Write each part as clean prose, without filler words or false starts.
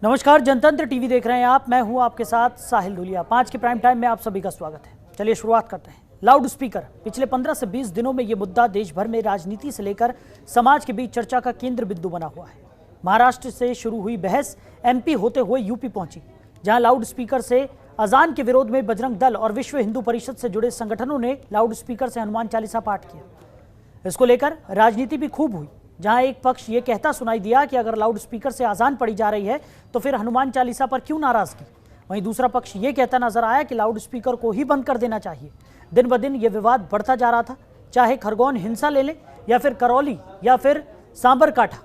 नमस्कार, जनतंत्र टीवी देख रहे हैं आप। मैं हूं आपके साथ साहिल धुलिया। 5 के प्राइम टाइम में आप सभी का स्वागत है। चलिए शुरुआत करते हैं। लाउड स्पीकर पिछले 15 से 20 दिनों में ये मुद्दा देश भर में राजनीति से लेकर समाज के बीच चर्चा का केंद्र बिंदु बना हुआ है। महाराष्ट्र से शुरू हुई बहस एमपी होते हुए यूपी पहुंची, जहां लाउड स्पीकर से अजान के विरोध में बजरंग दल और विश्व हिंदू परिषद से जुड़े संगठनों ने लाउड स्पीकर से हनुमान चालीसा पाठ किया। इसको लेकर राजनीति भी खूब हुई, जहां एक पक्ष ये कहता सुनाई दिया कि अगर लाउड स्पीकर से अजान पढ़ी जा रही है तो फिर हनुमान चालीसा पर क्यों नाराजगी। वहीं दूसरा पक्ष ये कहता नजर आया कि लाउड स्पीकर को ही बंद कर देना चाहिए। दिन ब दिन ये विवाद बढ़ता जा रहा था, चाहे खरगोन हिंसा ले ले या फिर करौली या फिर सांबरकाठा,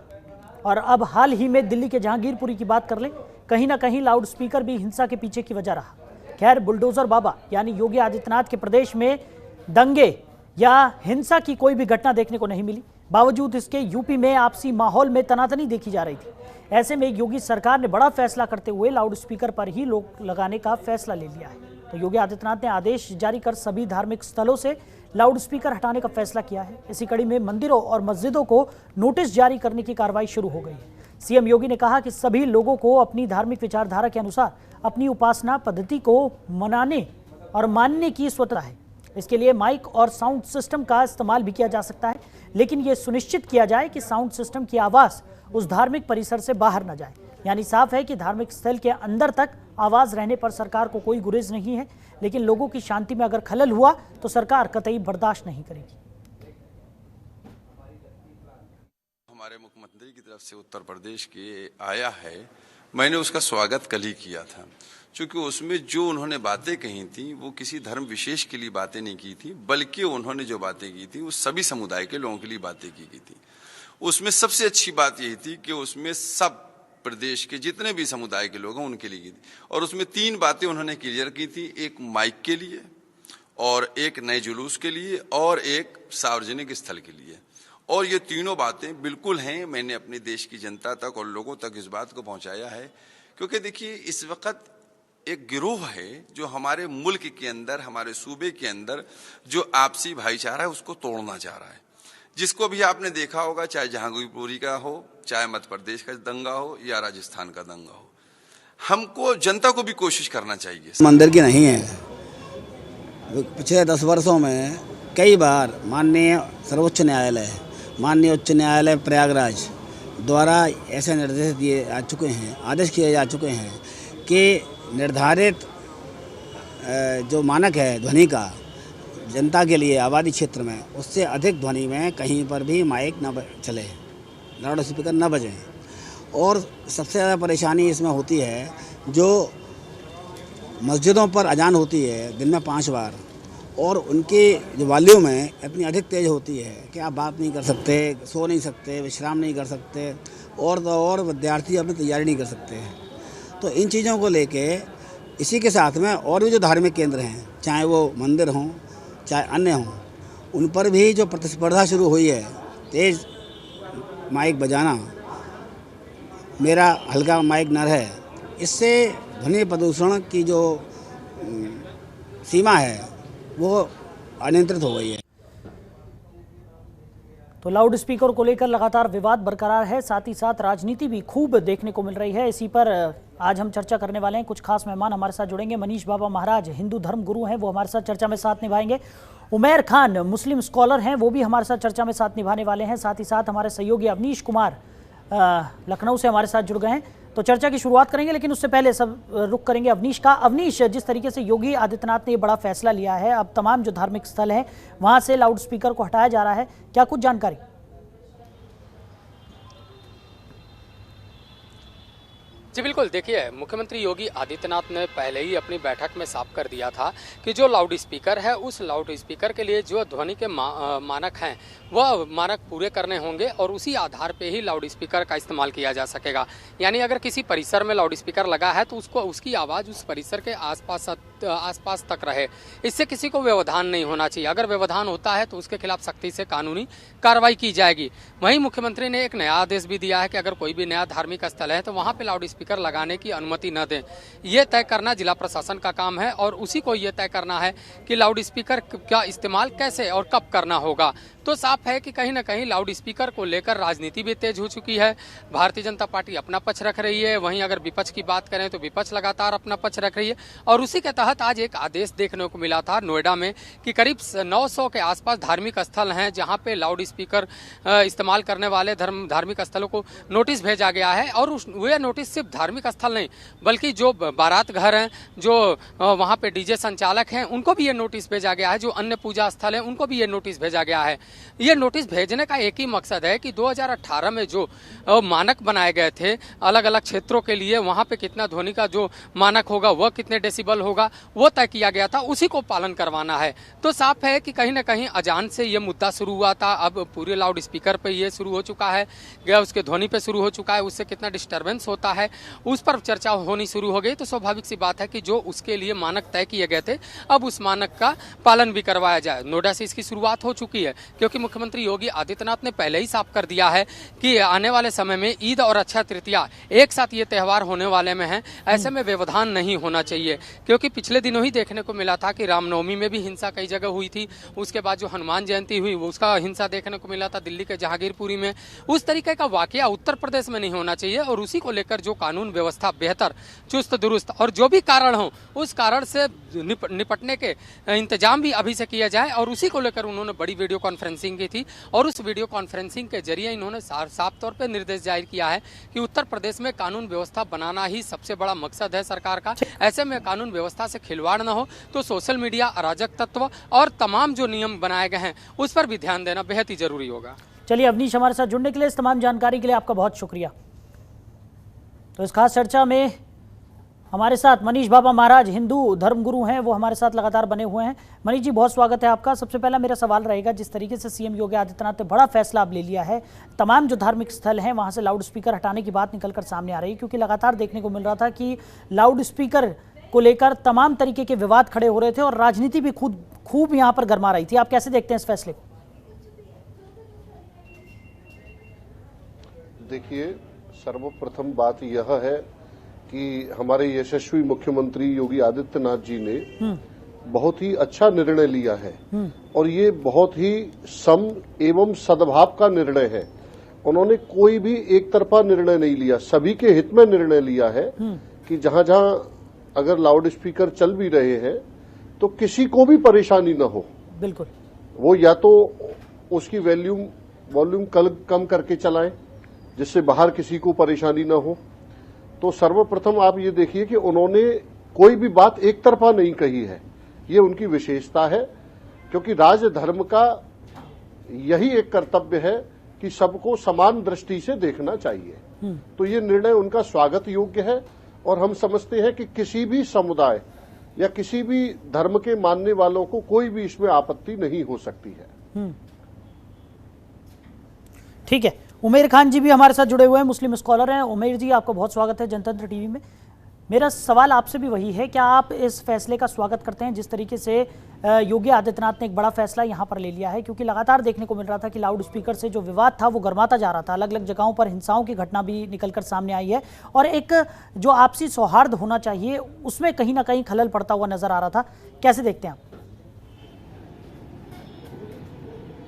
और अब हाल ही में दिल्ली के जहांगीरपुरी की बात कर लें, कहीं ना कहीं लाउड स्पीकर भी हिंसा के पीछे की वजह रहा। खैर, बुलडोजर बाबा यानी योगी आदित्यनाथ के प्रदेश में दंगे या हिंसा की कोई भी घटना देखने को नहीं मिली। बावजूद इसके यूपी में आपसी माहौल में तनातनी देखी जा रही थी। ऐसे में योगी सरकार ने बड़ा फैसला करते हुए लाउड स्पीकर पर ही लोग लगाने का फैसला ले लिया है। तो योगी आदित्यनाथ ने आदेश जारी कर सभी धार्मिक स्थलों से लाउड स्पीकर हटाने का फैसला किया है। इसी कड़ी में मंदिरों और मस्जिदों को नोटिस जारी करने की कार्रवाई शुरू हो गई है। सीएम योगी ने कहा कि सभी लोगों को अपनी धार्मिक विचारधारा के अनुसार अपनी उपासना पद्धति को मनाने और मानने की स्वतंत्रता है। इसके लिए माइक और साउंड सिस्टम का इस्तेमाल भी किया जा सकता है, लेकिन यह सुनिश्चित किया जाए कि साउंड सिस्टम की आवाज उस धार्मिक परिसर से बाहर न जाए। यानी साफ है कि धार्मिक स्थल के अंदर तक आवाज रहने पर सरकार को कोई गुरेज नहीं है, लेकिन लोगों की शांति में अगर खलल हुआ तो सरकार कतई बर्दाश्त नहीं करेगी। हमारे मुख्यमंत्री की तरफ से उत्तर प्रदेश के आया है, मैंने उसका स्वागत कल ही किया था, क्योंकि उसमें जो उन्होंने बातें कही थी वो किसी धर्म विशेष के लिए बातें नहीं की थी, बल्कि उन्होंने जो बातें की थी वो सभी समुदाय के लोगों के लिए बातें की गई थी। उसमें सबसे अच्छी बात यही थी कि उसमें सब प्रदेश के जितने भी समुदाय के लोग हैं उनके लिए की थी, और उसमें 3 बातें उन्होंने क्लियर की थी। एक माइक के लिए, और एक नए जुलूस के लिए, और एक सार्वजनिक स्थल के लिए। और ये तीनों बातें बिल्कुल हैं। मैंने अपने देश की जनता तक और लोगों तक इस बात को पहुंचाया है, क्योंकि देखिए इस वक्त एक गिरोह है जो हमारे मुल्क के अंदर, हमारे सूबे के अंदर जो आपसी भाईचारा है उसको तोड़ना चाह रहा है। जिसको भी आपने देखा होगा, चाहे जहांगीरपुरी का हो, चाहे मध्य प्रदेश का दंगा हो या राजस्थान का दंगा हो, हमको जनता को भी कोशिश करना चाहिए। मंदिर की नहीं है। पिछले 10 वर्षों में कई बार माननीय सर्वोच्च न्यायालय, माननीय उच्च न्यायालय प्रयागराज द्वारा ऐसे निर्देश दिए जा चुके हैं, आदेश किए जा चुके हैं कि निर्धारित जो मानक है ध्वनि का जनता के लिए आबादी क्षेत्र में, उससे अधिक ध्वनि में कहीं पर भी माइक न चले, लाउड स्पीकर न बजें। और सबसे ज़्यादा परेशानी इसमें होती है जो मस्जिदों पर अजान होती है दिन में 5 बार, और उनकी जो वॉल्यूम है इतनी अधिक तेज़ होती है कि आप बात नहीं कर सकते, सो नहीं सकते, विश्राम नहीं कर सकते, और विद्यार्थी अपनी तैयारी नहीं कर सकते हैं। तो इन चीज़ों को लेके इसी के साथ में और भी जो धार्मिक केंद्र हैं, चाहे वो मंदिर हों चाहे अन्य हों, उन पर भी जो प्रतिस्पर्धा शुरू हुई है तेज़ माइक बजाना, मेरा हल्का माइक न रहे, इससे ध्वनि प्रदूषण की जो सीमा है वो अनियंत्रित हो गई है। तो लाउड स्पीकर को लेकर लगातार विवाद बरकरार है, साथ ही साथ राजनीति भी खूब देखने को मिल रही है। इसी पर आज हम चर्चा करने वाले हैं। कुछ खास मेहमान हमारे साथ जुड़ेंगे। मनीष बाबा महाराज हिंदू धर्म गुरु हैं, वो हमारे साथ चर्चा में साथ निभाएंगे। उमैर खान मुस्लिम स्कॉलर हैं, वो भी हमारे साथ चर्चा में साथ निभाने वाले हैं। साथ ही साथ हमारे सहयोगी अवनीश कुमार लखनऊ से हमारे साथ जुड़ गए हैं। तो चर्चा की शुरुआत करेंगे, लेकिन उससे पहले सब रुख करेंगे अवनीश का। अवनीश, जिस तरीके से योगी आदित्यनाथ ने ये बड़ा फैसला लिया है, अब तमाम जो धार्मिक स्थल हैं वहाँ से लाउड स्पीकर को हटाया जा रहा है, क्या कुछ जानकारी? जी बिल्कुल, देखिए मुख्यमंत्री योगी आदित्यनाथ ने पहले ही अपनी बैठक में साफ कर दिया था कि जो लाउड स्पीकर है उस लाउड स्पीकर के लिए जो ध्वनि के मानक हैं वह मानक पूरे करने होंगे, और उसी आधार पे ही लाउड स्पीकर का इस्तेमाल किया जा सकेगा। यानी अगर किसी परिसर में लाउड स्पीकर लगा है तो उसको उसकी आवाज़ उस परिसर के आसपास आसपास तक रहे। इससे किसी को व्यवधान नहीं होना चाहिए। अगर व्यवधान होता है तो उसके खिलाफ सख्ती से कानूनी कार्रवाई की जाएगी। वहीं मुख्यमंत्री ने एक नया आदेश भी दिया है कि अगर कोई भी नया धार्मिक स्थल है तो वहां पे लाउड स्पीकर लगाने की अनुमति न दें। ये तय करना जिला प्रशासन का काम है और उसी को ये तय करना है कि लाउड स्पीकर का इस्तेमाल कैसे और कब करना होगा। तो साफ है कि कहीं ना कहीं लाउड स्पीकर को लेकर राजनीति भी तेज हो चुकी है। भारतीय जनता पार्टी अपना पक्ष रख रही है, वहीं अगर विपक्ष की बात करें तो विपक्ष लगातार अपना पक्ष रख रही है। और उसी के तहत आज एक आदेश देखने को मिला था नोएडा में कि करीब 900 के आसपास धार्मिक स्थल हैं जहां पे लाउड स्पीकर इस्तेमाल करने वाले धार्मिक स्थलों को नोटिस भेजा गया है। और वह नोटिस सिर्फ धार्मिक स्थल नहीं बल्कि जो बारात घर हैं, जो वहां पे डीजे संचालक हैं, उनको भी ये नोटिस भेजा गया है। जो अन्य पूजा स्थल हैं उनको भी ये नोटिस भेजा गया है। ये नोटिस भेजने का एक ही मकसद है कि 2018 में जो मानक बनाए गए थे अलग अलग क्षेत्रों के लिए, वहां पे कितना ध्वनि का जो मानक होगा वह कितने डेसिबल होगा वो तय किया गया था, उसी को पालन करवाना है। तो साफ है कि कहीं ना कहीं अजान से ये मुद्दा शुरू हुआ था, अब पूरे लाउड स्पीकर पे ये शुरू हो चुका है, उसके ध्वनि पे शुरू हो चुका है, उससे कितना डिस्टर्बेंस होता है उस पर चर्चा होनी शुरू हो गई। तो स्वाभाविक सी बात है कि जो उसके लिए मानक तय किए गए थे अब उस मानक का पालन भी करवाया जाए। नोएडा से इसकी शुरुआत हो चुकी है क्योंकि मुख्यमंत्री योगी आदित्यनाथ ने पहले ही साफ कर दिया है कि आने वाले समय में ईद और अक्षय तृतीया एक साथ ये त्यौहार होने वाले में है। ऐसे में व्यवधान नहीं होना चाहिए क्योंकि पिछले दिनों ही देखने को मिला था कि रामनवमी में भी हिंसा कई जगह हुई थी। उसके बाद जो हनुमान जयंती हुई उसका हिंसा देखने को मिला था दिल्ली के जहांगीरपुरी में। उस तरीके का वाकया उत्तर प्रदेश में नहीं होना चाहिए और उसी को लेकर जो कानून व्यवस्था बेहतर, चुस्त दुरुस्त और जो भी कारण हो उस कारण से निपटने के इंतजाम भी अभी से किया जाए। और उसी को लेकर उन्होंने बड़ी वीडियो कॉन्फ्रेंसिंग की थी और उस वीडियो कॉन्फ्रेंसिंग के जरिए इन्होंने साफ तौर पर निर्देश जारी किया है कि उत्तर प्रदेश में कानून व्यवस्था बनाना ही सबसे बड़ा मकसद है सरकार का। ऐसे में कानून व्यवस्था से खिलवाड़ न हो तो सोशल मीडिया, अराजक तत्व और तमाम जो नियम बनाए गए हैं उस पर भी ध्यान देना बेहद ही जरूरी होगा। चलिए अवनीश, हमारे साथ जुड़ने के लिए, इस तमाम जानकारी के लिए आपका बहुत शुक्रिया। तो इस खास चर्चा में हमारे साथ मनीष बाबा महाराज हिंदू धर्मगुरु हैं, वो हमारे साथ लगातार बने हुए हैं। मनीष जी, बहुत स्वागत है आपका। सबसे पहला मेरा सवाल रहेगा, जिस तरीके से सीएम योगी आदित्यनाथ ने बड़ा फैसला अब ले लिया है, तमाम जो धार्मिक स्थल हैं वहां से लाउड स्पीकर हटाने की बात निकलकर सामने आ रही है, क्योंकि लगातार देखने को मिल रहा था कि लाउड स्पीकर को लेकर तमाम तरीके के विवाद खड़े हो रहे थे और राजनीति भी खूब यहाँ पर गरमा रही थी। आप कैसे देखते हैं इस फैसले को? देखिए, सर्वप्रथम बात यह है कि हमारे यशस्वी मुख्यमंत्री योगी आदित्यनाथ जी ने बहुत ही अच्छा निर्णय लिया है और ये बहुत ही सम एवं सद्भाव का निर्णय है। उन्होंने कोई भी एक तरफा निर्णय नहीं लिया, सभी के हित में निर्णय लिया है कि जहां जहां अगर लाउड स्पीकर चल भी रहे हैं तो किसी को भी परेशानी न हो। बिल्कुल, वो या तो उसकी वॉल्यूम कम करके चलाएं जिससे बाहर किसी को परेशानी न हो। तो सर्वप्रथम आप ये देखिए कि उन्होंने कोई भी बात एक तरफा नहीं कही है, ये उनकी विशेषता है, क्योंकि राज धर्म का यही एक कर्तव्य है कि सबको समान दृष्टि से देखना चाहिए। तो ये निर्णय उनका स्वागत योग्य है और हम समझते हैं कि किसी भी समुदाय या किसी भी धर्म के मानने वालों को कोई भी इसमें आपत्ति नहीं हो सकती है। ठीक है, उमेर खान जी भी हमारे साथ जुड़े हुए हैं, मुस्लिम स्कॉलर हैं। उमेर जी, आपका बहुत स्वागत है जनतंत्र टीवी में। मेरा सवाल आपसे भी वही है, क्या आप इस फैसले का स्वागत करते हैं जिस तरीके से योगी आदित्यनाथ ने एक बड़ा फैसला यहां पर ले लिया है? क्योंकि लगातार देखने को मिल रहा था कि लाउड स्पीकर से जो विवाद था वो गर्माता जा रहा था, अलग अलग जगहों पर हिंसाओं की घटना भी निकलकर सामने आई है और एक जो आपसी सौहार्द होना चाहिए उसमें कहीं ना कहीं खलल पड़ता हुआ नजर आ रहा था। कैसे देखते हैं आप?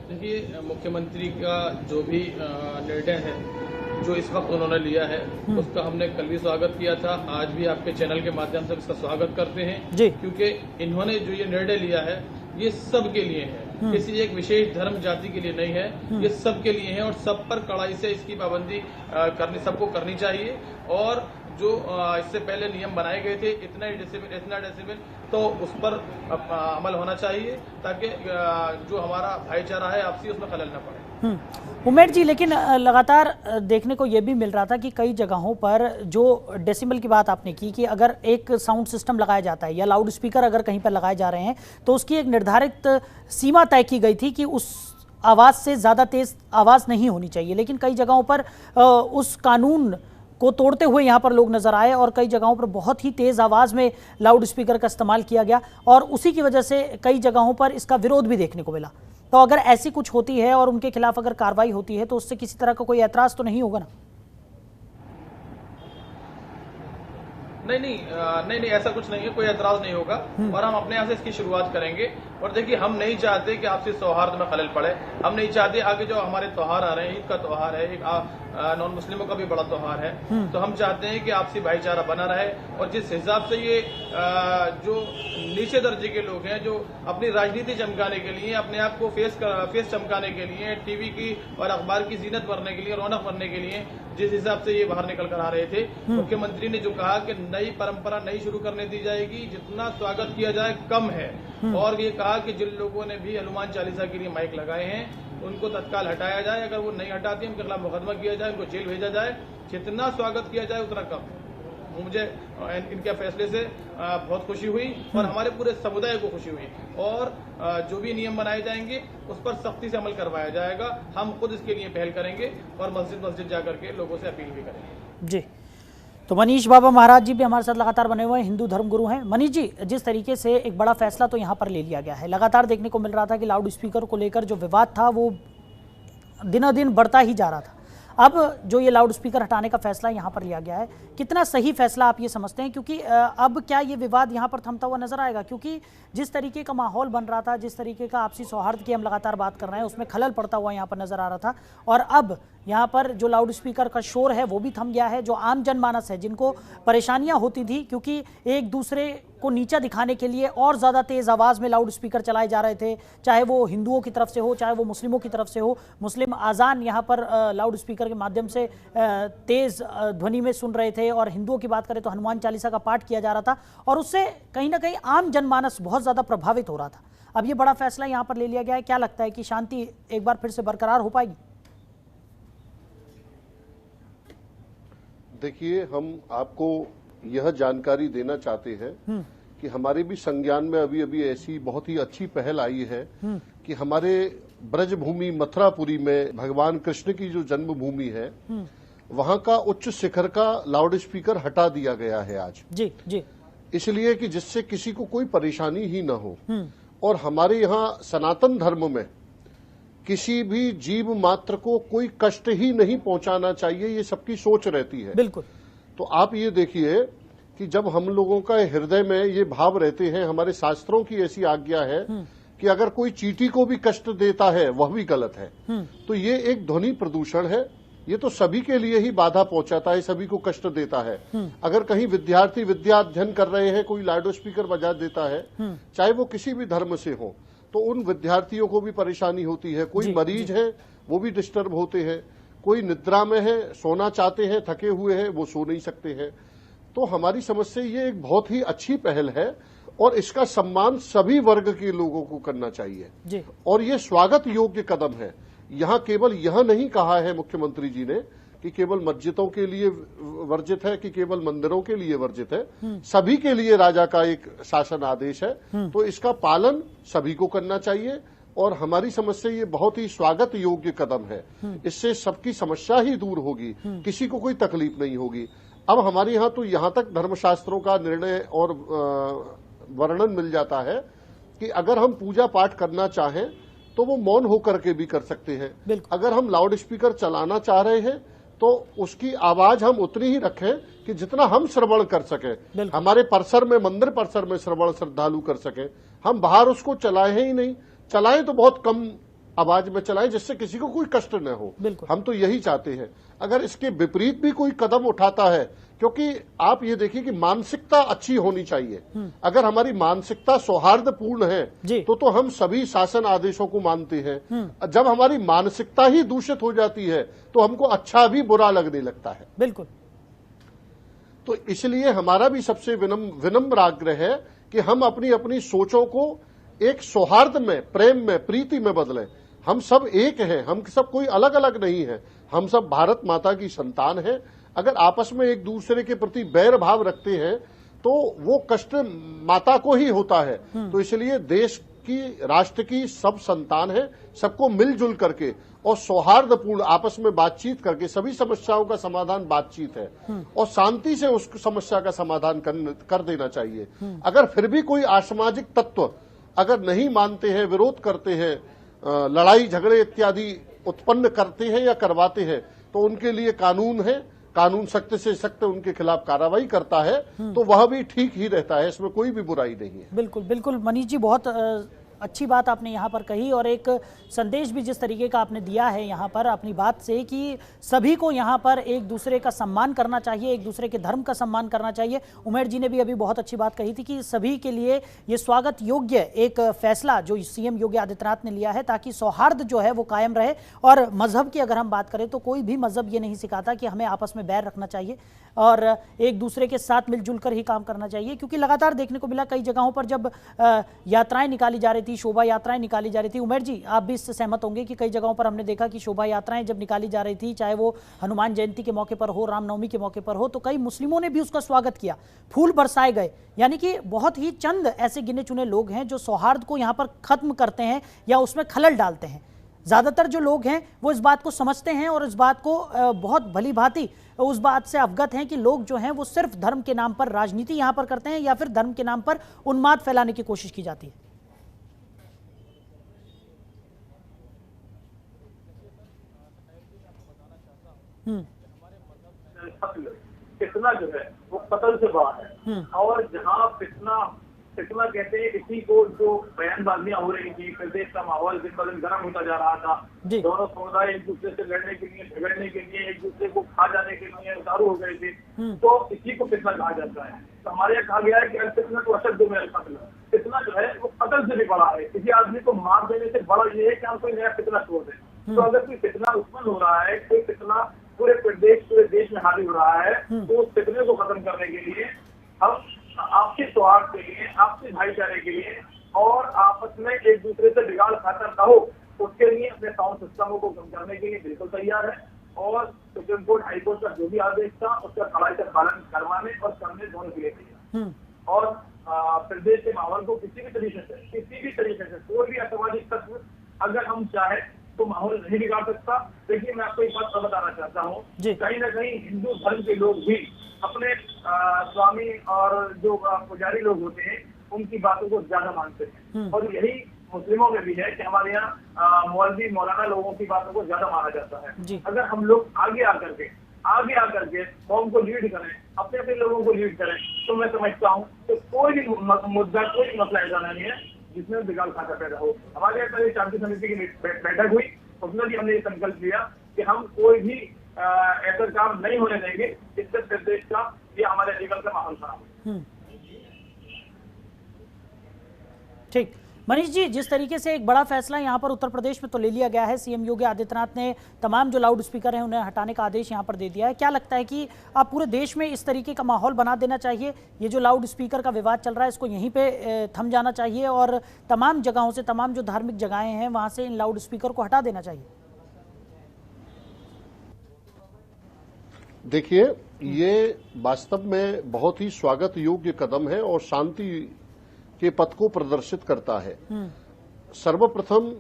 देखिए, मुख्यमंत्री का जो भी निर्णय है, जो इस वक्त उन्होंने लिया है, उसका हमने कल भी स्वागत किया था, आज भी आपके चैनल के माध्यम से इसका स्वागत करते हैं जी, क्योंकि इन्होंने जो ये निर्णय लिया है ये सब के लिए है, किसी एक विशेष धर्म जाति के लिए नहीं है, ये सब के लिए है और सब पर कड़ाई से इसकी पाबंदी सबको करनी चाहिए। और जो इससे पहले नियम बनाए गए थे इतना डेसिबल तो उस पर अमल होना चाहिए ताकि जो हमारा भाईचारा है आपसी उसमें खलल न पड़े। उमेर जी, लेकिन लगातार देखने को यह भी मिल रहा था कि कई जगहों पर जो डेसिबल की बात आपने की कि अगर एक साउंड सिस्टम लगाया जाता है या लाउड स्पीकर अगर कहीं पर लगाए जा रहे हैं तो उसकी एक निर्धारित सीमा तय की गई थी कि उस आवाज़ से ज़्यादा तेज आवाज़ नहीं होनी चाहिए, लेकिन कई जगहों पर उस कानून को तोड़ते हुए यहाँ पर लोग नजर आए और कई जगहों पर बहुत ही तेज आवाज में लाउड स्पीकर का इस्तेमाल किया गया और उसी की वजह से कई जगहों पर इसका विरोध भी देखने को मिला। तो अगर ऐसी कुछ होती है और उनके खिलाफ अगर कार्रवाई होती है तो उससे किसी तरह का कोई ऐतराज तो नहीं होगा ना? नहीं, ऐसा कुछ नहीं है, कोई एतराज नहीं होगा और हम अपने यहाँ से इसकी शुरुआत करेंगे। और देखिए, हम नहीं चाहते कि आपसी सौहार्द में खलल पड़े। हम नहीं चाहते आगे जो हमारे त्योहार आ रहे हैं, ईद का त्योहार है, एक नॉन मुस्लिमों का भी बड़ा त्योहार है, तो हम चाहते हैं कि आपसी भाईचारा बना रहे। और जिस हिसाब से ये जो नीचे दर्जे के लोग हैं, जो अपनी राजनीति चमकाने के लिए, अपने आप को फेस चमकाने के लिए, टीवी की और अखबार की जीनत भरने के लिए, रौनक भरने के लिए जिस हिसाब से ये बाहर निकल कर आ रहे थे, मुख्यमंत्री ने जो कहा कि नई परंपरा नई शुरू करने दी जाएगी, जितना स्वागत किया जाए कम है। और ये कहा कि जिन लोगों ने भी हनुमान चालीसा के लिए माइक लगाए हैं उनको तत्काल हटाया जाए, अगर वो नहीं हटाते उनके खिलाफ मुकदमा किया जाए, उनको जेल भेजा जाए। जितना स्वागत किया जाए उतना कम है। मुझे इनके फैसले से बहुत खुशी हुई और हमारे पूरे समुदाय को खुशी हुई। और जो भी नियम बनाए जाएंगे उस पर सख्ती से अमल करवाया जाएगा। हम खुद इसके लिए पहल करेंगे और मस्जिद जाकर के लोगों से अपील भी करेंगे। जी, तो मनीष बाबा महाराज जी भी हमारे साथ लगातार बने हुए हैं, हिंदू धर्मगुरु हैं। मनीष जी, जिस तरीके से एक बड़ा फैसला तो यहाँ पर ले लिया गया है, लगातार देखने को मिल रहा था कि लाउड स्पीकर को लेकर जो विवाद था वो दिनों-दिन बढ़ता ही जा रहा था। अब जो ये लाउड स्पीकर हटाने का फैसला यहाँ पर लिया गया है, कितना सही फैसला आप ये समझते हैं? क्योंकि अब क्या ये विवाद यहाँ पर थमता हुआ नजर आएगा? क्योंकि जिस तरीके का माहौल बन रहा था, जिस तरीके का आपसी सौहार्द की हम लगातार बात कर रहे हैं, उसमें खलल पड़ता हुआ यहाँ पर नजर आ रहा था। और अब यहाँ पर जो लाउड स्पीकर का शोर है वो भी थम गया है। जो आम जनमानस है, जिनको परेशानियां होती थी क्योंकि एक दूसरे को नीचा दिखाने के लिए और ज़्यादा तेज़ आवाज़ में लाउड स्पीकर चलाए जा रहे थे, चाहे वो हिंदुओं की तरफ से हो, चाहे वो मुस्लिमों की तरफ से हो। मुस्लिम आज़ान यहाँ पर लाउड स्पीकर के माध्यम से तेज़ ध्वनि में सुन रहे थे और हिंदुओं की बात करें तो हनुमान चालीसा का पाठ किया जा रहा था और उससे कहीं ना कहीं आम जनमानस बहुत ज़्यादा प्रभावित हो रहा था। अब ये बड़ा फैसला यहाँ पर ले लिया गया है, क्या लगता है कि शांति एक बार फिर से बरकरार हो पाएगी? देखिए, हम आपको यह जानकारी देना चाहते हैं कि हमारे भी संज्ञान में अभी अभी ऐसी बहुत ही अच्छी पहल आई है कि हमारे ब्रजभूमि मथुरापुरी में भगवान कृष्ण की जो जन्मभूमि है वहां का उच्च शिखर का लाउड स्पीकर हटा दिया गया है आज। जी जी, इसलिए कि जिससे किसी को कोई परेशानी ही न हो। और हमारे यहाँ सनातन धर्म में किसी भी जीव मात्र को कोई कष्ट ही नहीं पहुंचाना चाहिए, ये सबकी सोच रहती है। बिल्कुल। तो आप ये देखिए कि जब हम लोगों का हृदय में ये भाव रहते हैं, हमारे शास्त्रों की ऐसी आज्ञा है कि अगर कोई चींटी को भी कष्ट देता है वह भी गलत है। तो ये एक ध्वनि प्रदूषण है, ये तो सभी के लिए ही बाधा पहुंचाता है, सभी को कष्ट देता है। अगर कहीं विद्यार्थी विद्या अध्ययन कर रहे हैं, कोई लाउड स्पीकर बजा देता है, चाहे वो किसी भी धर्म से हो, तो उन विद्यार्थियों को भी परेशानी होती है। कोई मरीज है वो भी डिस्टर्ब होते हैं, कोई निद्रा में है, सोना चाहते हैं, थके हुए हैं, वो सो नहीं सकते हैं। तो हमारी समझ से ये एक बहुत ही अच्छी पहल है और इसका सम्मान सभी वर्ग के लोगों को करना चाहिए जी। और ये स्वागत योग्य कदम है। यहाँ केवल यह नहीं कहा है मुख्यमंत्री जी ने कि केवल मस्जिदों के लिए वर्जित है कि केवल मंदिरों के लिए वर्जित है, सभी के लिए राजा का एक शासन आदेश है। तो इसका पालन सभी को करना चाहिए और हमारी समझ से ये बहुत ही स्वागत योग्य कदम है। इससे सबकी समस्या ही दूर होगी, किसी को कोई तकलीफ नहीं होगी। अब हमारे यहाँ तो यहाँ तक धर्मशास्त्रों का निर्णय और वर्णन मिल जाता है कि अगर हम पूजा पाठ करना चाहें तो वो मौन होकर के भी कर सकते हैं। अगर हम लाउड स्पीकर चलाना चाह रहे हैं तो उसकी आवाज हम उतनी ही रखें कि जितना हम श्रवण कर सकें, हमारे परिसर में, मंदिर परिसर में श्रवण श्रद्धालु कर सकें। हम बाहर उसको चलाएं ही नहीं, चलाएं तो बहुत कम आवाज में चलाएं जिससे किसी को कोई कष्ट न हो। हम तो यही चाहते हैं। अगर इसके विपरीत भी कोई कदम उठाता है, क्योंकि आप ये देखिए कि मानसिकता अच्छी होनी चाहिए। अगर हमारी मानसिकता सौहार्दपूर्ण है तो हम सभी शासन आदेशों को मानते हैं। जब हमारी मानसिकता ही दूषित हो जाती है तो हमको अच्छा भी बुरा लगने लगता है। बिल्कुल। तो इसलिए हमारा भी सबसे विनम्र आग्रह है कि हम अपनी अपनी सोचों को एक सौहार्द में, प्रेम में, प्रीति में बदलें। हम सब एक हैं, हम सब कोई अलग अलग नहीं है, हम सब भारत माता की संतान हैं। अगर आपस में एक दूसरे के प्रति बैर भाव रखते हैं तो वो कष्ट माता को ही होता है। तो इसलिए देश की, राष्ट्र की सब संतान है, सबको मिलजुल करके और सौहार्दपूर्ण आपस में बातचीत करके सभी समस्याओं का समाधान बातचीत है और शांति से उस समस्या का समाधान कर देना चाहिए। अगर फिर भी कोई असामाजिक तत्व अगर नहीं मानते हैं, विरोध करते हैं, लड़ाई झगड़े इत्यादि उत्पन्न करते हैं या करवाते हैं, तो उनके लिए कानून है, कानून सख्त से सख्त उनके खिलाफ कार्रवाई करता है, तो वह भी ठीक ही रहता है, इसमें कोई भी बुराई नहीं है। बिल्कुल बिल्कुल मनीष जी, बहुत अच्छी बात आपने यहाँ पर कही और एक संदेश भी जिस तरीके का आपने दिया है यहाँ पर अपनी बात से कि सभी को यहाँ पर एक दूसरे का सम्मान करना चाहिए, एक दूसरे के धर्म का सम्मान करना चाहिए। उमेर जी ने भी अभी बहुत अच्छी बात कही थी कि सभी के लिए ये स्वागत योग्य एक फैसला जो सीएम योगी आदित्यनाथ ने लिया है ताकि सौहार्द जो है वो कायम रहे। और मजहब की अगर हम बात करें तो कोई भी मजहब ये नहीं सिखाता कि हमें आपस में बैर रखना चाहिए और एक दूसरे के साथ मिलजुल कर ही काम करना चाहिए, क्योंकि लगातार देखने को मिला कई जगहों पर जब यात्राएं निकाली जा रही थी, शोभा यात्राएं निकाली जा रही थी। उमेर जी, आप भी इससे सहमत होंगे कि कई जगहों पर हमने देखा कि शोभा यात्राएं जब निकाली जा रही थी, चाहे वो हनुमान जयंती के मौके पर हो, रामनवमी के मौके पर हो, तो कई मुस्लिमों ने भी उसका स्वागत किया, फूल बरसाए गए। यानी कि बहुत ही चंद ऐसे गिने चुने लोग हैं जो सौहार्द को यहाँ पर खत्म करते हैं या उसमें खलल डालते हैं। ज़्यादातर जो लोग हैं वो इस बात को समझते हैं और इस बात को बहुत भली भांति उस बात से अवगत हैं कि लोग जो हैं वो सिर्फ धर्म के नाम पर राजनीति यहाँ पर करते हैं या फिर धर्म के नाम पर उन्माद फैलाने की कोशिश की जाती है। फितना जो है वो कत्ल से बड़ा है और जहाँ फितना कहते हैं इसी को जो बयानबाजियां हो रही थी, प्रदेश का माहौल दिन ब दिन गर्म होता जा रहा था, दोनों समुदाय एक दूसरे से लड़ने के लिए, झगड़ने के लिए, एक दूसरे को खा जाने के लिए उतारू हो गए थे, तो इसी को फितना कहा जाता है। तो हमारे यहाँ कहा गया है कि फितना तो अशद में कत्ल, फितना जो है वो कत्ल से भी बड़ा है। किसी आदमी को मार देने से बड़ा ये है कि हम कोई नया फितना छोड़ दें। तो अगर कोई फितना उत्पन्न हो रहा है, कोई फितना पूरे देश में हावी हो रहा है, तो उस फितने को खत्म करने के लिए हम आपसी सौहार्द के लिए, आपसी भाईचारे के लिए और आपस में एक दूसरे से बिगाड़ खातर न हो, उसके लिए अपने साउंड सिस्टमों को कम करने के लिए बिल्कुल तैयार है और सुप्रीम कोर्ट, हाई कोर्ट का जो भी आदेश था उसका कड़ाई से पालन करवाने और करने दोनों के लिए तैयार। और प्रदेश के माहौल को किसी भी तरीके से कोई भी असामाजिक तत्व अगर हम चाहे तो माहौल नहीं बिगाड़ सकता। देखिए, मैं आपको एक बात बताना चाहता हूँ, कहीं ना कहीं हिंदू धर्म के लोग भी अपने स्वामी और जो पुजारी लोग होते हैं उनकी बातों को ज्यादा मानते हैं और यही मुस्लिमों में भी है कि हमारे यहाँ मौलवी मौलाना लोगों की बातों को ज्यादा माना जाता है। अगर हम लोग आगे आकर के कौम को लीड करें, अपने अपने लोगों को लीड करें, तो मैं समझता हूँ कि कोई भी मुद्दा, कोई भी मसला ऐसा नहीं है जिसमें बिगाड़ खाता पैदा हो। हमारे यहाँ कल शांति समिति की बैठक हुई, उसमें भी हमने ये संकल्प लिया कि हम कोई भी ऐसा काम नहीं होने देंगे जिससे प्रदेश का या हमारे जीवन का माहौल खराब हो। ठीक, मनीष जी, जिस तरीके से एक बड़ा फैसला यहाँ पर उत्तर प्रदेश में तो ले लिया गया है, सीएम योगी आदित्यनाथ ने तमाम जो लाउड स्पीकर हैं उन्हें हटाने का आदेश यहाँ पर दे दिया है। क्या लगता है कि आप पूरे देश में इस तरीके का माहौल बना देना चाहिए? ये जो लाउड स्पीकर का विवाद चल रहा है इसको यहीं पे थम जाना चाहिए और तमाम जगहों से, तमाम जो धार्मिक जगहें हैं वहाँ से इन लाउड स्पीकर को हटा देना चाहिए? देखिए, ये वास्तव में बहुत ही स्वागत योग्य कदम है और शांति के पथ को प्रदर्शित करता है। सर्वप्रथम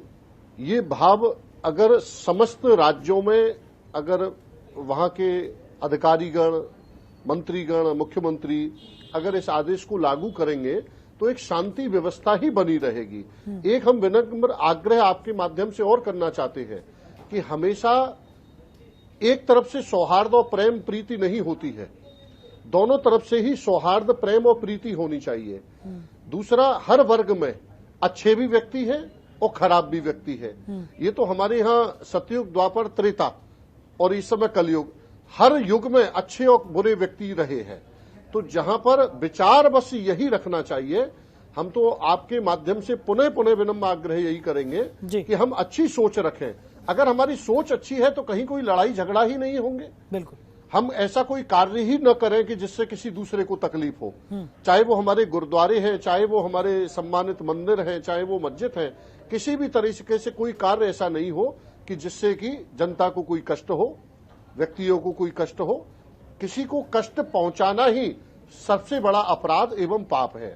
ये भाव अगर समस्त राज्यों में अगर वहां के अधिकारीगण, मंत्रीगण, मुख्यमंत्री अगर इस आदेश को लागू करेंगे तो एक शांति व्यवस्था ही बनी रहेगी। एक हम विनम्र आग्रह आपके माध्यम से और करना चाहते हैं कि हमेशा एक तरफ से सौहार्द और प्रेम प्रीति नहीं होती है, दोनों तरफ से ही सौहार्द, प्रेम और प्रीति होनी चाहिए। दूसरा, हर वर्ग में अच्छे भी व्यक्ति हैं और खराब भी व्यक्ति है। ये तो हमारे यहाँ सतयुग, द्वापर, त्रेता और इस समय कलयुग, हर युग में अच्छे और बुरे व्यक्ति रहे हैं। तो जहां पर विचार बस यही रखना चाहिए। हम तो आपके माध्यम से पुनः पुनः विनम्र आग्रह यही करेंगे कि हम अच्छी सोच रखें। अगर हमारी सोच अच्छी है तो कहीं कोई लड़ाई झगड़ा ही नहीं होंगे। बिल्कुल, हम ऐसा कोई कार्य ही न करें कि जिससे किसी दूसरे को तकलीफ हो, चाहे वो हमारे गुरुद्वारे हैं, चाहे वो हमारे सम्मानित मंदिर हैं, चाहे वो मस्जिद है। किसी भी तरीके से कोई कार्य ऐसा नहीं हो कि जिससे कि जनता को कोई कष्ट हो, व्यक्तियों को कोई कष्ट हो। किसी को कष्ट पहुंचाना ही सबसे बड़ा अपराध एवं पाप है।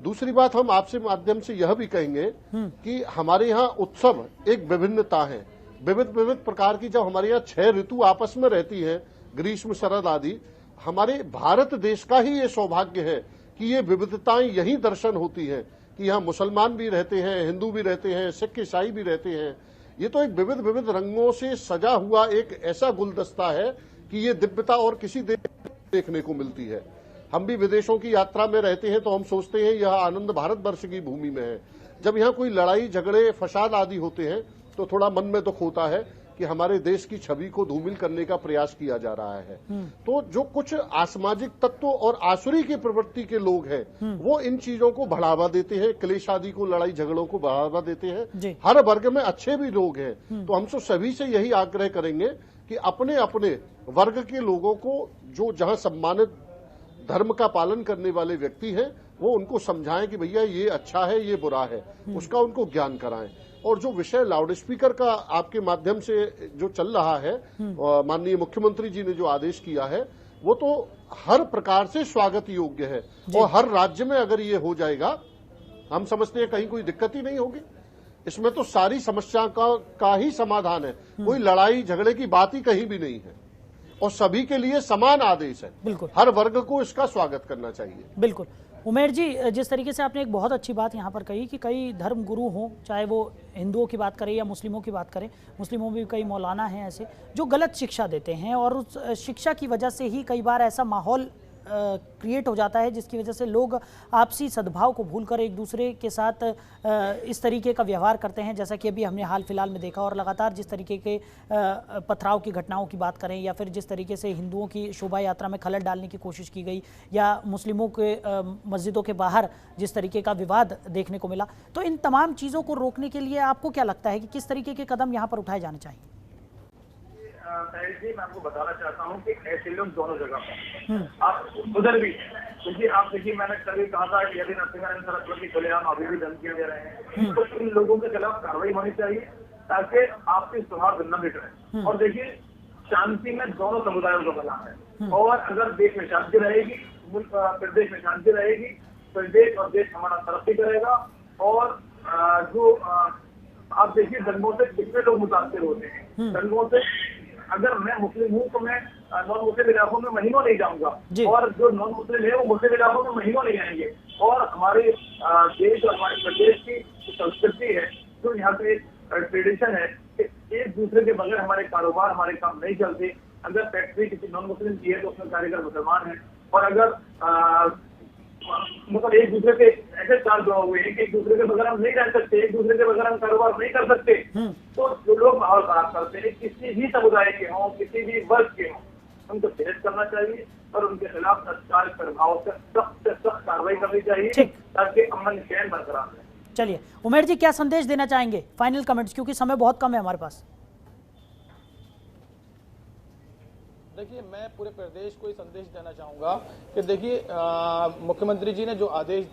दूसरी बात, हम आपसे माध्यम से यह भी कहेंगे कि हमारे यहाँ उत्सव एक विभिन्नता है। विविध विविध प्रकार की, जब हमारे यहाँ 6 ऋतु आपस में रहती हैं, ग्रीष्म शरद आदि, हमारे भारत देश का ही ये सौभाग्य है कि ये विविधताएं यही दर्शन होती हैं कि यहाँ मुसलमान भी रहते हैं, हिंदू भी रहते हैं, सिख ईसाई भी रहते हैं। ये तो एक विविध विविध रंगों से सजा हुआ एक ऐसा गुलदस्ता है कि ये दिव्यता और किसी देश में देखने को मिलती है। हम भी विदेशों की यात्रा में रहते हैं तो हम सोचते हैं यह आनंद भारतवर्ष की भूमि में है। जब यहाँ कोई लड़ाई झगड़े फसाद आदि होते हैं तो थोड़ा मन में दुख होता है कि हमारे देश की छवि को धूमिल करने का प्रयास किया जा रहा है। तो जो कुछ असामाजिक तत्व और आसुरी की प्रवृत्ति के लोग हैं वो इन चीजों को बढ़ावा देते हैं, क्लेश आदि को, लड़ाई झगड़ों को बढ़ावा देते हैं। हर वर्ग में अच्छे भी लोग हैं, तो हम सभी से यही आग्रह करेंगे कि अपने अपने वर्ग के लोगों को, जो जहां सम्मानित धर्म का पालन करने वाले व्यक्ति हैं, वो उनको समझाएं कि भैया ये अच्छा है, ये बुरा है, उसका उनको ज्ञान कराएं। और जो विषय लाउड स्पीकर का आपके माध्यम से जो चल रहा है, माननीय मुख्यमंत्री जी ने जो आदेश किया है, वो तो हर प्रकार से स्वागत योग्य है। और हर राज्य में अगर ये हो जाएगा, हम समझते हैं कहीं कोई दिक्कत ही नहीं होगी। इसमें तो सारी समस्या का ही समाधान है, कोई लड़ाई झगड़े की बात ही कहीं भी नहीं है और सभी के लिए समान आदेश है। बिल्कुल, हर वर्ग को इसका स्वागत करना चाहिए। बिल्कुल। उमेर जी, जिस तरीके से आपने एक बहुत अच्छी बात यहाँ पर कही कि कई धर्म गुरु हों, चाहे वो हिंदुओं की बात करें या मुस्लिमों की बात करें, मुस्लिमों में भी कई मौलाना हैं ऐसे जो गलत शिक्षा देते हैं और उस शिक्षा की वजह से ही कई बार ऐसा माहौल क्रिएट हो जाता है जिसकी वजह से लोग आपसी सद्भाव को भूलकर एक दूसरे के साथ इस तरीके का व्यवहार करते हैं, जैसा कि अभी हमने हाल फिलहाल में देखा। और लगातार जिस तरीके के पथराव की घटनाओं की बात करें या फिर जिस तरीके से हिंदुओं की शोभा यात्रा में खलल डालने की कोशिश की गई या मुस्लिमों के मस्जिदों के बाहर जिस तरीके का विवाद देखने को मिला, तो इन तमाम चीज़ों को रोकने के लिए आपको क्या लगता है कि किस तरीके के कदम यहाँ पर उठाए जाने चाहिए? साहिल जी, मैं आपको बताना चाहता हूँ कि ऐसे लोग दोनों जगह पर आप उधर भी, क्योंकि आप देखिए, मैंने कभी कहा था कि यदि नरसिंहानंद सरस्वती खुलेआम अभी भी धमकियां दे रहे हैं, तो इन लोगों के खिलाफ कार्रवाई होनी चाहिए ताकि आपसी सौहार्द न बिगड़े। और देखिए, शांति में दोनों समुदायों का भला है, और अगर देश में शांति रहेगी, प्रदेश में शांति रहेगी, प्रदेश और देश हमारा तरक्की करेगा। और जो आप देखिए, दंगों से कितने लोग मुतासिर होते हैं। दंगों से, अगर मैं मुस्लिम हूँ तो मैं नॉन मुस्लिम इलाकों में महीनों नहीं जाऊंगा, और जो नॉन मुस्लिम है वो मुस्लिम इलाकों में महीनों नहीं आएंगे। और हमारे देश और हमारे प्रदेश की संस्कृति है, जो यहाँ पे ट्रेडिशन है कि एक दूसरे के बगैर हमारे कारोबार, हमारे काम नहीं चलते। अगर फैक्ट्री किसी नॉन मुस्लिम की है तो उसमें कारीगर मुसलमान है, और अगर मतलब एक दूसरे के ऐसे चार जुड़ा हुए हैं कि एक दूसरे के बगैर हम नहीं रह सकते, एक दूसरे के बगैर हम कारोबार नहीं कर सकते, तो जो लोग माहौल खराब करते हैं, किसी भी समुदाय के हों, किसी भी वर्ग के हों, उनको फेस करना चाहिए और उनके खिलाफ तत्काल प्रभाव से सख्त कार्रवाई करनी चाहिए ताकि अमन चैन बरकरार रहे। चलिए उमेर जी, क्या संदेश देना चाहेंगे? फाइनल कमेंट्स, क्योंकि समय बहुत कम है हमारे पास। देखिए, मैं पूरे प्रदेश को ये संदेश देना चाहूँगा कि देखिए, मुख्यमंत्री जी ने जो आदेश,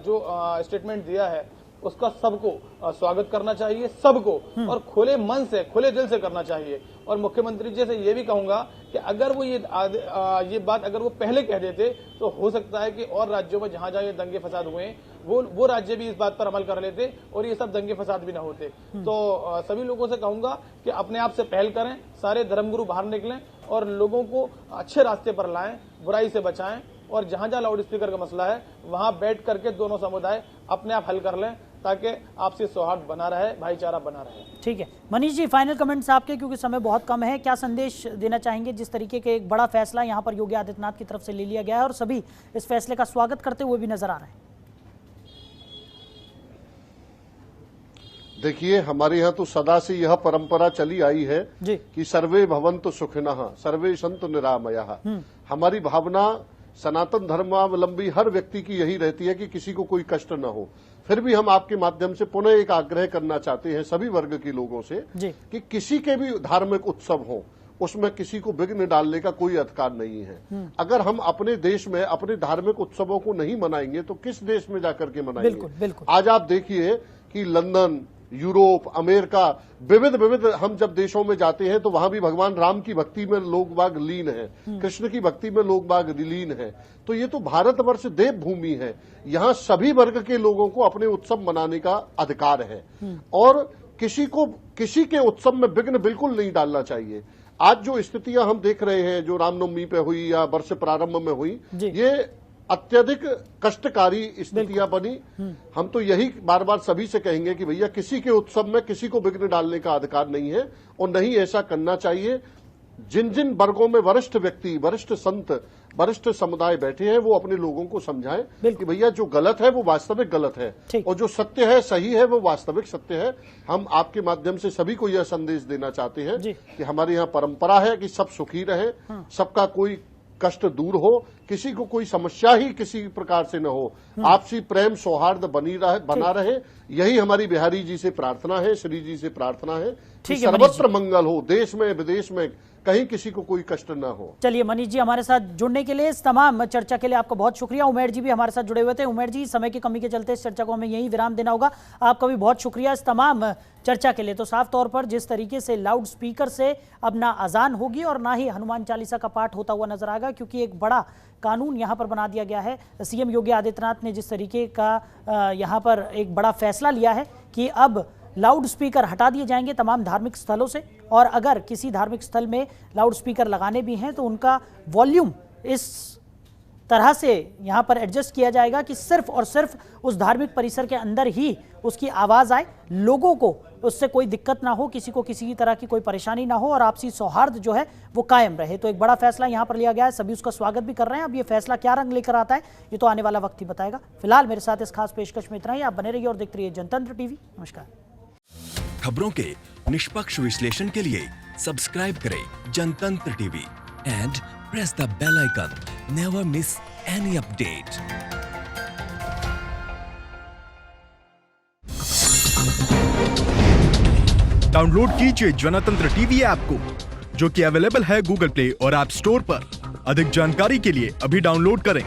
जो स्टेटमेंट दिया है, उसका सबको स्वागत करना चाहिए, सबको, और खुले मन से, खुले दिल से करना चाहिए। और मुख्यमंत्री जी से ये भी कहूंगा कि अगर वो ये बात अगर वो पहले कह देते तो हो सकता है कि और राज्यों में जहां ये दंगे फसाद हुए वो राज्य भी इस बात पर अमल कर लेते और ये सब दंगे फसाद भी ना होते। तो सभी लोगों से कहूंगा कि अपने आप से पहल करें, सारे धर्मगुरु बाहर निकलें और लोगों को अच्छे रास्ते पर लाएं, बुराई से बचाएं, और जहां जहां लाउड स्पीकर का मसला है वहां बैठ करके दोनों समुदाय अपने आप हल कर लें ताकि आपसी सौहार्द बना रहे, भाईचारा बना रहे। ठीक है मनीष जी, फाइनल कमेंट्स आपके, क्योंकि समय बहुत कम है। क्या संदेश देना चाहेंगे? जिस तरीके के एक बड़ा फैसला यहाँ पर योगी आदित्यनाथ की तरफ से ले लिया गया है और सभी इस फैसले का स्वागत करते हुए भी नजर आ रहे हैं। देखिए, हमारे यहाँ तो सदा से यह परंपरा चली आई है कि सर्वे भवन्तु सुखिनः सर्वे सन्तु निरामयाः। हमारी भावना सनातन धर्मावलंबी हर व्यक्ति की यही रहती है कि किसी को कोई कष्ट न हो। फिर भी हम आपके माध्यम से पुनः एक आग्रह करना चाहते हैं सभी वर्ग के लोगों से कि किसी के भी धार्मिक उत्सव हो, उसमें किसी को विघ्न डालने का कोई अधिकार नहीं है। अगर हम अपने देश में अपने धार्मिक उत्सवों को नहीं मनाएंगे तो किस देश में जाकर के मनाएंगे? बिल्कुल, बिल्कुल। आज आप देखिए कि लंदन, यूरोप, अमेरिका, विविध हम जब देशों में जाते हैं तो वहां भी भगवान राम की भक्ति में लोग बाग लीन हैं, कृष्ण की भक्ति में लोग बाग लीन हैं। तो ये तो भारतवर्ष देवभूमि है, यहाँ सभी वर्ग के लोगों को अपने उत्सव मनाने का अधिकार है। और किसी के उत्सव में विघ्न बिल्कुल नहीं डालना चाहिए। आज जो स्थितियां हम देख रहे हैं, जो रामनवमी पे हुई या वर्ष प्रारंभ में हुई, ये अत्यधिक कष्टकारी स्थितियां बनी। हम तो यही बार बार सभी से कहेंगे कि भैया किसी के उत्सव में किसी को विघ्न डालने का अधिकार नहीं है और नहीं ऐसा करना चाहिए। जिन जिन वर्गों में वरिष्ठ व्यक्ति, वरिष्ठ संत, वरिष्ठ समुदाय बैठे हैं, वो अपने लोगों को समझाएं कि भैया जो गलत है वो वास्तविक गलत है और जो सत्य है, सही है, वो वास्तविक सत्य है। हम आपके माध्यम से सभी को यह संदेश देना चाहते हैं कि हमारे यहाँ परंपरा है कि सब सुखी रहे, सबका कोई कष्ट दूर हो, किसी को कोई समस्या ही किसी प्रकार से न हो, आपसी प्रेम सौहार्द बना रहे। यही हमारी बिहारी जी से प्रार्थना है, श्री जी से प्रार्थना है कि सर्वत्र मंगल हो, देश में विदेश में कहीं किसी को कोई कष्ट न हो। चलिए मनीष जी, हमारे साथ जुड़ने के लिए, इस तमाम चर्चा के लिए आपका बहुत शुक्रिया। उमेर जी भी हमारे साथ जुड़े हुए थे। उमेर जी, समय की कमी के चलते इस चर्चा को हमें यहीं विराम देना होगा। आपका भी बहुत शुक्रिया इस तमाम चर्चा के लिए। तो साफ तौर पर जिस तरीके से लाउड स्पीकर से अब ना अजान होगी और ना ही हनुमान चालीसा का पाठ होता हुआ नजर आएगा, क्योंकि एक बड़ा कानून यहाँ पर बना दिया गया है। सीएम योगी आदित्यनाथ ने जिस तरीके का यहाँ पर एक बड़ा फैसला लिया है कि अब लाउड स्पीकर हटा दिए जाएंगे तमाम धार्मिक स्थलों से, और अगर किसी धार्मिक स्थल में लाउड स्पीकर लगाने भी हैं तो उनका वॉल्यूम इस तरह से यहाँ पर एडजस्ट किया जाएगा कि सिर्फ और सिर्फ उस धार्मिक परिसर के अंदर ही उसकी आवाज़ आए, लोगों को उससे कोई दिक्कत ना हो, किसी को किसी तरह की कोई परेशानी ना हो और आपसी सौहार्द जो है वो कायम रहे। तो एक बड़ा फैसला यहाँ पर लिया गया है, सभी उसका स्वागत भी कर रहे हैं। अब ये फैसला क्या रंग लेकर आता है ये तो आने वाला वक्त ही बताएगा। फिलहाल मेरे साथ इस खास पेशकश में इतना ही। आप बने रहिए और देखते रहिए जनतंत्र टीवी। नमस्कार। खबरों के निष्पक्ष विश्लेषण के लिए सब्सक्राइब करें Jantantra TV and press the bell icon. Never miss any update. Download कीजिए जनतंत्र टीवी ऐप को, जो कि अवेलेबल है गूगल प्ले और ऐप स्टोर पर। अधिक जानकारी के लिए अभी डाउनलोड करें।